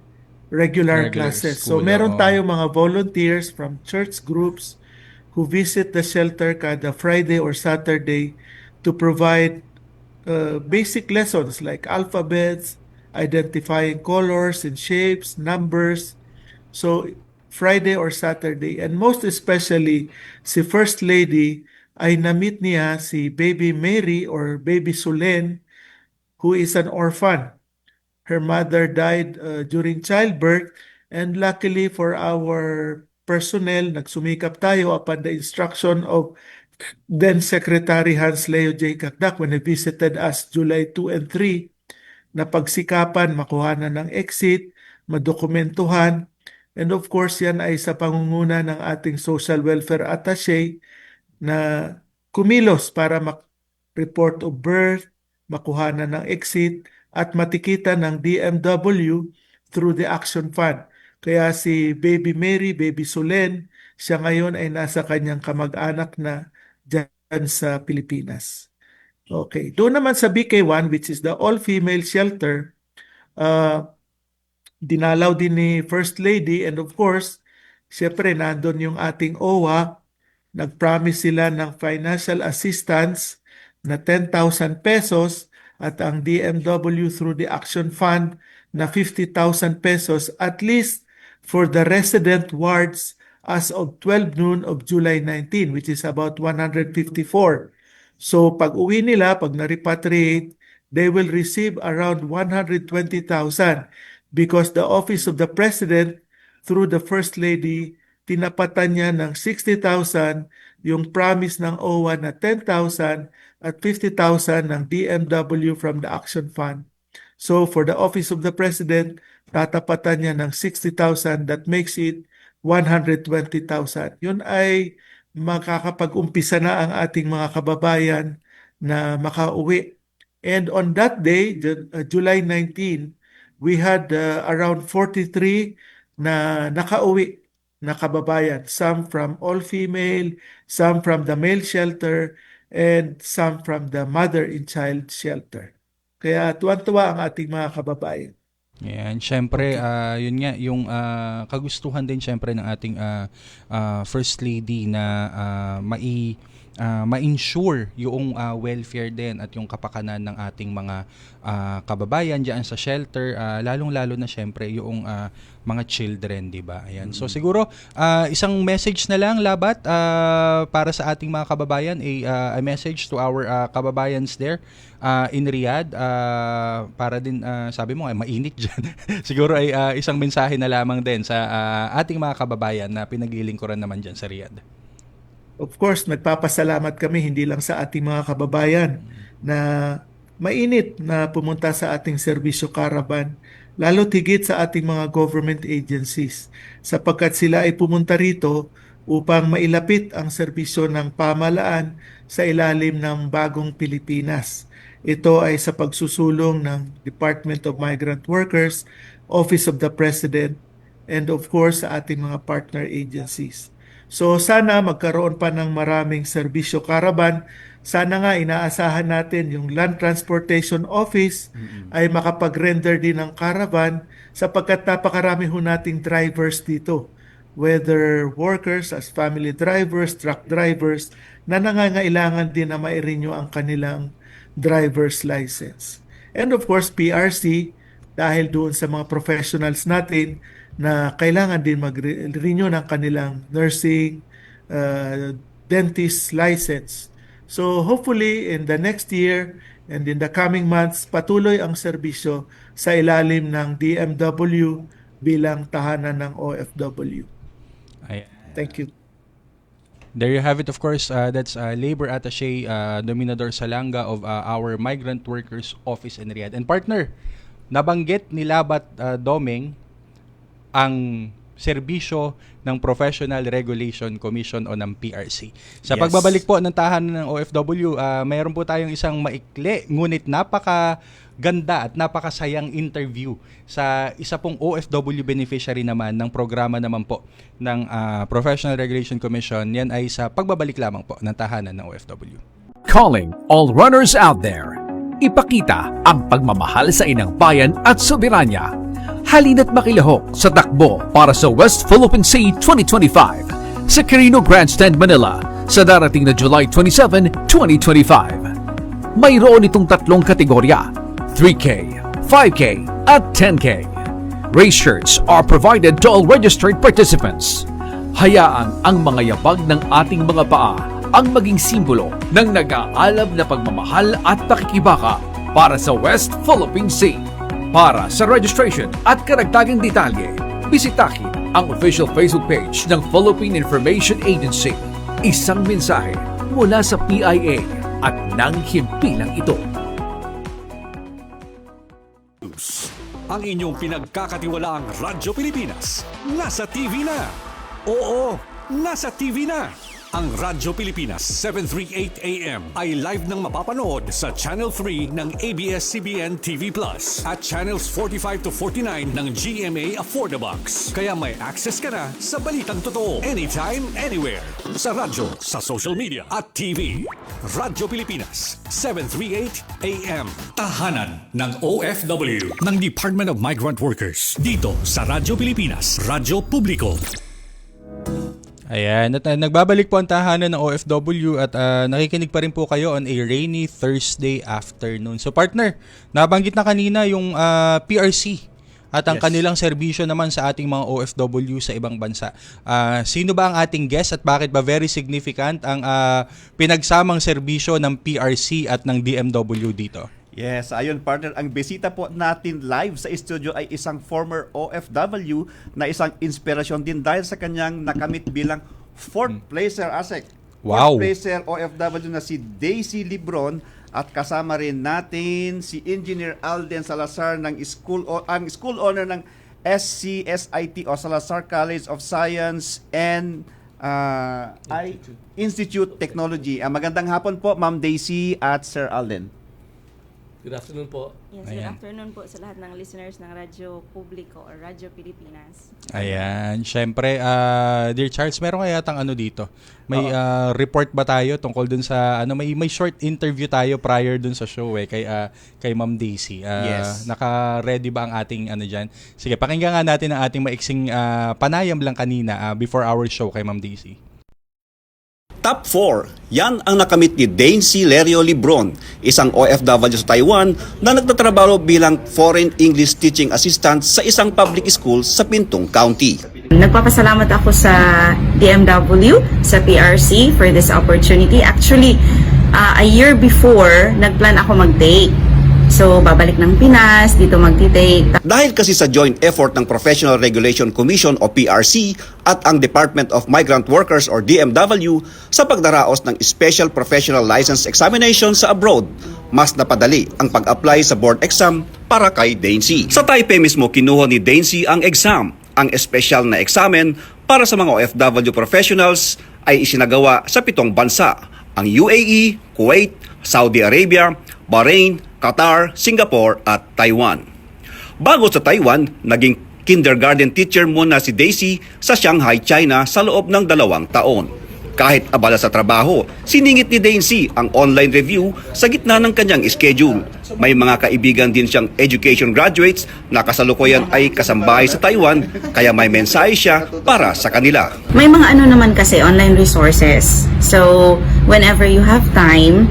regular classes. So school, meron oo. tayong mga volunteers from church groups who visit the shelter kada Friday or Saturday to provide basic lessons like alphabets, identifying colors and shapes, numbers. So Friday or Saturday, and most especially si First Lady ay na-meet niya si Baby Mary or Baby Sulen, who is an orphan. Her mother died during childbirth, and luckily for our personnel, nagsumikap tayo upon the instruction of then Secretary Hans Leo J. Kakdak when he visited us July 2 and 3, na pagsikapan, makuhanan ng exit, madokumentuhan. And of course, yan ay sa pangunguna ng ating Social Welfare Attaché na kumilos para report of birth, makuhanan ng exit, at matikita ng DMW through the Action Fund. Kaya si Baby Mary, Baby Sulen, siya ngayon ay nasa kanyang kamag-anak na dyan sa Pilipinas. Okay. Doon naman sa BK1, which is the all-female shelter, dinalaw din ni First Lady, and of course, siyempre nandun yung ating OWA, nag-promise sila ng financial assistance na 10,000 pesos at ang DMW through the Action Fund na 50,000 pesos at least for the resident wards as of 12 noon of July 19, which is about 154. So pag uwi nila, pag na-repatriate, they will receive around 120,000 because the Office of the President through the First Lady, tinapatan niya ng 60,000 yung promise ng OWA na 10,000 at 50,000 ng DMW from the Action Fund. So for the Office of the President, tatapatan niya ng 60,000, that makes it 120,000. Yun ay makakapag-umpisa na ang ating mga kababayan na makauwi. And on that day, July 19, we had around 43 na nakauwi na kababayan. Some from all-female, some from the male shelter, and some from the mother and child shelter. Kaya tuwan-tuwa ang ating mga kababayan. Yan, syempre yun nga yung kagustuhan din syempre ng ating First Lady na ma-ensure yung welfare din at yung kapakanan ng ating mga kababayan diyan sa shelter, lalong-lalo na syempre yung mga children, 'di ba? Ayan. So siguro isang message na lang, Labat, para sa ating mga kababayan, a message to our kababayans there in Riyadh, para din sabi mo ay mainit diyan. Siguro ay isang mensahe na lamang din sa ating mga kababayan na pinaglilingkuran naman diyan sa Riyadh. Of course, nagpapasalamat kami hindi lang sa ating mga kababayan na mainit na pumunta sa ating serbisyo caravan, lalo tigit sa ating mga government agencies, sapagkat sila ay pumunta rito upang mailapit ang serbisyo ng pamahalaan sa ilalim ng bagong Pilipinas. Ito ay sa pagsusulong ng Department of Migrant Workers, Office of the President, and of course sa ating mga partner agencies. So sana magkaroon pa ng maraming serbisyo caravan. Sana nga inaasahan natin yung Land Transportation Office ay makapag-render din ng caravan sapagkat napakarami ho nating drivers dito. Whether workers as family drivers, truck drivers, na nangangailangan din na ma-renew ang kanilang driver's license. And of course PRC, dahil doon sa mga professionals natin na kailangan din mag-renew ng kanilang nursing, dentist license. So hopefully in the next year and in the coming months, patuloy ang serbisyo sa ilalim ng DMW bilang tahanan ng OFW. Thank you. There you have it, of course. That's Labor Attaché Dominador Salanga of our Migrant Workers Office in Riyadh. And partner, nabanggit ni Labat Domeng ang serbisyo ng Professional Regulation Commission o ng PRC. Sa pagbabalik po ng tahanan ng OFW, mayroon po tayong isang maikli ngunit napakaganda at napakasayang interview sa isa pong OFW beneficiary naman ng programa naman po ng Professional Regulation Commission. Yan ay sa pagbabalik lamang po ng tahanan ng OFW. Calling all runners out there. Ipakita ang pagmamahal sa inang bayan at soberanya. Halina't makilahok sa takbo para sa West Philippine Sea 2025 sa Quirino Grandstand, Manila sa darating na July 27, 2025. Mayroon itong tatlong kategorya, 3K, 5K, at 10K. Race shirts are provided to all registered participants. Hayaan ang mga yabag ng ating mga paa ang maging simbolo ng nag-aalab na pagmamahal at pakikibaka para sa West Philippine Sea. Para sa registration at karagdagang detalye, bisitahin ang official Facebook page ng Philippine Information Agency. Isang mensahe mula sa PIA at ng himpilang ito. Ang inyong pinagkakatiwalaang Radyo Pilipinas, nasa TV na. Oo, nasa TV na. Ang Radyo Pilipinas 738 AM ay live nang mapapanood sa Channel 3 ng ABS-CBN TV Plus at Channels 45 to 49 ng GMA Affordabox. Kaya may access ka na sa balitang totoo anytime, anywhere. Sa radyo, sa social media at TV. Radyo Pilipinas 738 AM. Tahanan ng OFW ng Department of Migrant Workers. Dito sa Radyo Pilipinas, Radyo Publiko. Ayan, at nagbabalik po ang tahanan ng OFW at nakikinig pa rin po kayo on a rainy Thursday afternoon. So partner, nabanggit na kanina yung PRC at ang kanilang serbisyo naman sa ating mga OFW sa ibang bansa. Sino ba ang ating guest at bakit ba very significant ang pinagsamang serbisyo ng PRC at ng DMW dito? Yes, ayun partner, ang bisita po natin live sa studio ay isang former OFW na isang inspirasyon din dahil sa kanyang nakamit bilang fourth placer, Asek. Wow. Fourth placer OFW na si Daisy Libron at kasama rin natin si Engineer Alden Salazar ng ang school owner ng SCSIT o Salazar College of Science and Institute Technology. Magandang hapon po Ma'am Daisy at Sir Alden. Good afternoon po. Yes, good afternoon po sa lahat ng listeners ng Radyo Publiko or Radyo Pilipinas. Ayan, syempre, Dear Charles, meron kaya yatang ano dito? May report ba tayo tungkol dun sa, may short interview tayo prior dun sa show kay Ma'am Daisy. Yes. Naka-ready ba ang ating dyan? Sige, pakinggan nga natin ang ating maiksing panayam lang kanina before our show kay Ma'am Daisy. Top 4, yan ang nakamit ni Dane C. Lerio Libron, isang OFW sa Taiwan na nagtatrabaho bilang Foreign English Teaching Assistant sa isang public school sa Pintong County. Nagpapasalamat ako sa DMW, sa PRC for this opportunity. Actually, a year before, nagplan ako mag-take. So, babalik ng Pinas, dito magti-take. Dahil kasi sa joint effort ng Professional Regulation Commission o PRC at ang Department of Migrant Workers or DMW sa pagdaraos ng Special Professional License Examination sa abroad, mas napadali ang pag-apply sa board exam para kay Dane C. Sa Taipei mismo kinuha ni Dane C ang exam. Ang espesyal na examen para sa mga OFW professionals ay isinagawa sa 7 bansa, ang UAE, Kuwait, Saudi Arabia, Bahrain, Qatar, Singapore at Taiwan. Bago sa Taiwan, naging kindergarten teacher muna si Daisy sa Shanghai, China sa loob ng 2 taon. Kahit abala sa trabaho, siningit ni Daisy ang online review sa gitna ng kanyang schedule. May mga kaibigan din siyang education graduates na kasalukuyan ay kasambahay sa Taiwan, kaya may mensahe siya para sa kanila. May mga ano naman kasi, online resources. So, whenever you have time,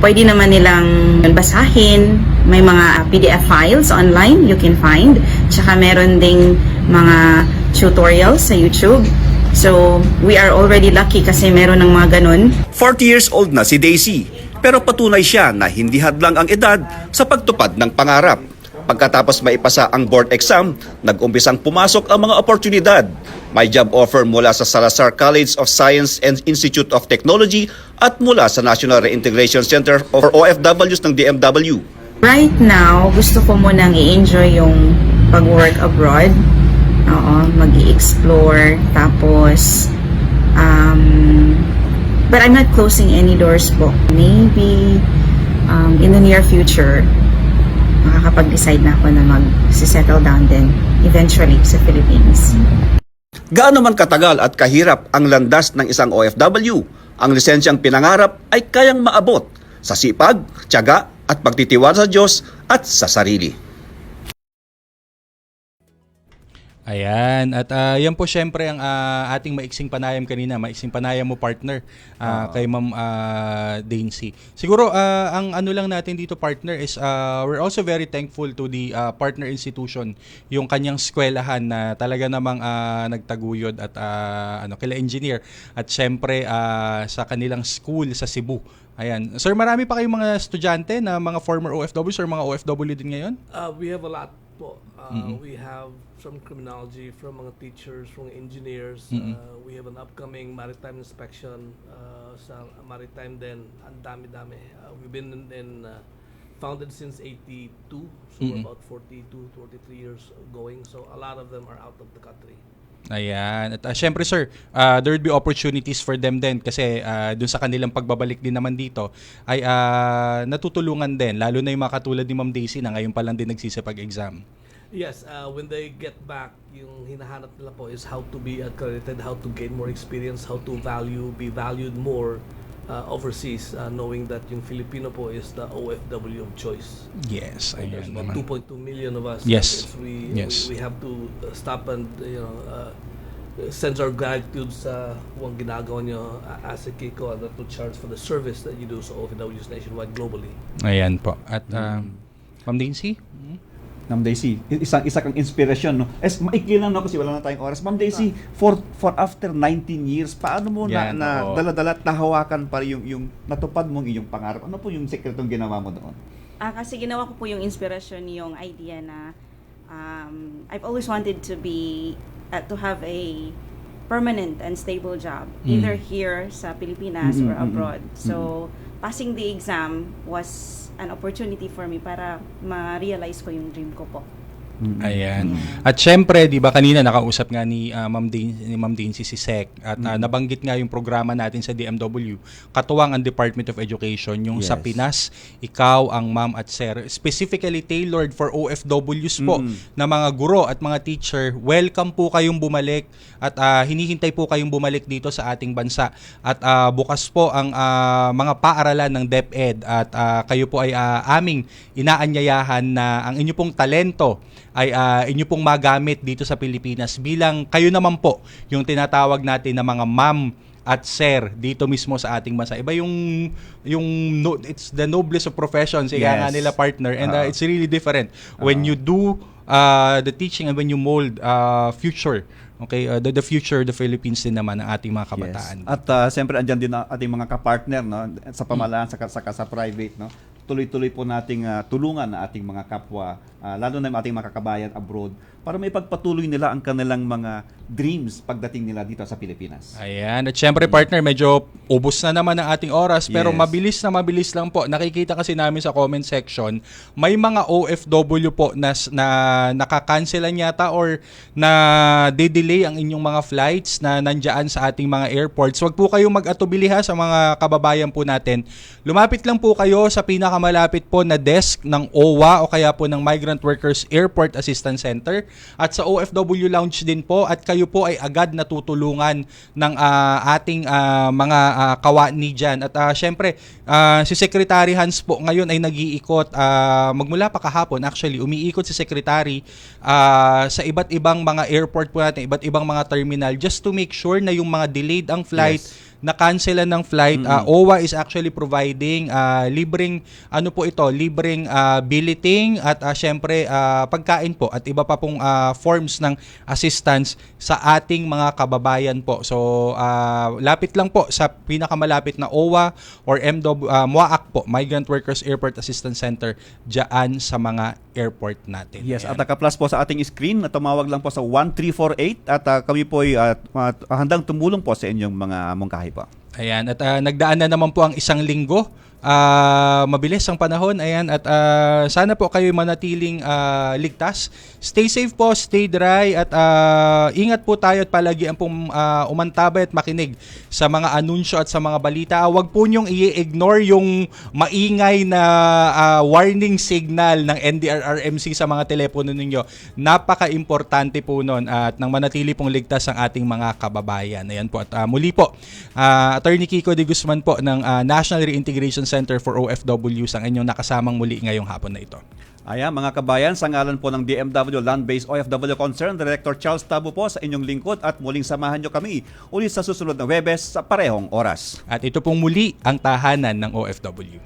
pwede naman nilang basahin. May mga PDF files online you can find. Tsaka meron ding mga tutorials sa YouTube. So, we are already lucky kasi meron ng mga ganun. 40 years old na si Daisy, pero patunay siya na hindi hadlang ang edad sa pagtupad ng pangarap. Pagkatapos maipasa ang board exam, nag-umpisang pumasok ang mga oportunidad. May job offer mula sa Salazar College of Science and Institute of Technology at mula sa National Reintegration Center for OFWs ng DMW. Right now, gusto ko munang i-enjoy yung pag-work abroad. Oo, mag-i-explore. Tapos, but I'm not closing any doors po. Maybe in the near future, makakapag-decide na ako na mag-settle down din eventually sa Philippines. Gaano man katagal at kahirap ang landas ng isang OFW, ang lisensyang pinangarap ay kayang maabot sa sipag, tiyaga at pagtitiwala sa Diyos at sa sarili. Ayan. At yan po syempre ang ating maiksing panayam kanina. Maiksing panayam mo, partner, kay Ma'am Dane C. Siguro, ang ano lang natin dito, partner, is we're also very thankful to the partner institution, yung kanyang eskwelahan na talaga namang nagtaguyod at kila engineer. At syempre, sa kanilang school sa Cebu. Ayan. Sir, marami pa kayong mga estudyante na mga former OFWs or mga OFW din ngayon? We have a lot po. We have from criminology, from mga teachers, from engineers. We have an upcoming maritime inspection sa maritime din. Ang dami-dami. We've been founded since 82, so we're about 42, 43 years going. So a lot of them are out of the country. Ayan. At syempre sir, there would be opportunities for them din kasi dun sa kanilang pagbabalik din naman dito ay natutulungan din, lalo na yung mga katulad ni Ma'am Daisy na ngayon pa lang din nagsisipag-exam. Yes, when they get back, yung hinahanap nila po is how to be accredited, how to gain more experience, how to be valued more overseas, knowing that yung Filipino po is the OFW of choice. Yes, so there's about 2.2 million of us. Yes. We have to stop and send our gratitude sa kung ginagawa nyo as a Kiko and to charge for the service that you do sa OFWs nationwide globally. Ayan po. At Ma'am Daisy? Ma'am Daisy, isa kang inspirasyon, no? Maikli lang, no, kasi wala na tayong oras. Ma'am Daisy, for after 19 years, paano mo na dala-dala at nahawakan pa yung natupad mong iyong pangarap? Ano po yung sekretong ginawa mo doon? Kasi ginawa ko po yung inspirasyon, yung idea na I've always wanted to have a permanent and stable job, either here sa Pilipinas or abroad. So, passing the exam was an opportunity for me para ma-realize ko yung dream ko po. Ayan. At syempre, 'di ba kanina nakausap nga ni Ma'am Dane si Sec at nabanggit nga yung programa natin sa DMW. Katuwang ang Department of Education yung sa Pinas, ikaw ang ma'am at sir, specifically tailored for OFWs po na mga guro at mga teacher. Welcome po kayong bumalik at hinihintay po kayong bumalik dito sa ating bansa. At bukas po ang mga paaralan ng DepEd at kayo po ay aming inaanyayahan na ang inyo pong talento ay inyo pong magamit dito sa Pilipinas bilang kayo naman po yung tinatawag natin na mga ma'am at sir dito mismo sa ating bansa. Iba it's the noblest of professions, nga nila partner, and it's really different when you do the teaching and when you mold future. Okay, the future, the Philippines din naman ng ating mga kabataan. Yes. At siyempre andyan din ang ating mga kapartner, no, sa pamahalaan, sa private, no. Tuloy-tuloy po nating tulungan na ating mga kapwa, lalo na yung ating mga kakabayan abroad, para maipagpatuloy nila ang kanilang mga dreams pagdating nila dito sa Pilipinas. Ayan. At syempre partner, medyo ubos na naman ang ating oras, pero mabilis lang po. Nakikita kasi namin sa comment section, may mga OFW po na nakakancelan yata or na delay ang inyong mga flights na nandiyan sa ating mga airports. Huwag po kayong mag-atubili sa mga kababayan po natin. Lumapit lang po kayo sa pinakamalapit po na desk ng OWA o kaya po ng Migrant Workers Airport Assistance Center at sa OFW Lounge din po, at kayo po ay agad natutulungan ng ating mga kawani dyan. At syempre, si Secretary Hans po ngayon ay nag-iikot, magmula pa kahapon actually, umiikot si Secretary sa iba't ibang mga airport po natin, iba't ibang mga terminal, just to make sure na yung mga delayed ang flight, na-cancelan ng flight, OWA is actually providing libreng libreng billeting at syempre pagkain po at iba pa pong forms ng assistance sa ating mga kababayan po. So lapit lang po sa pinakamalapit na OWA or MWAAC po, Migrant Workers Airport Assistance Center, diyan sa mga airport natin. Yes, at naka-plus po sa ating screen, tumawag lang po sa 1348 at kami po ay handang tumulong po sa inyong mga mungkahi po. Ayan, at nagdaan na naman po ang isang linggo. Mabilis ang panahon. Ayan, at sana po kayo manatiling ligtas. Stay safe po, stay dry, at ingat po tayo at palagi ang umantabay at makinig sa mga anunsyo at sa mga balita. Huwag po niyong i-ignore yung maingay na warning signal ng NDRRMC sa mga telepono ninyo. Napaka-importante po nun at nang manatili pong ligtas ang ating mga kababayan. Ayan po, at muli po, Attorney Kiko de Guzman po ng National Reintegration Center for OFWs ang inyong nakasamang muli ngayong hapon na ito. Ayan mga kabayan, sa ngalan po ng DMW Land-Based OFW Concern, Director Charles Tabo po sa inyong lingkod, at muling samahan nyo kami ulit sa susunod na Webes sa parehong oras. At ito pong muli ang tahanan ng OFW.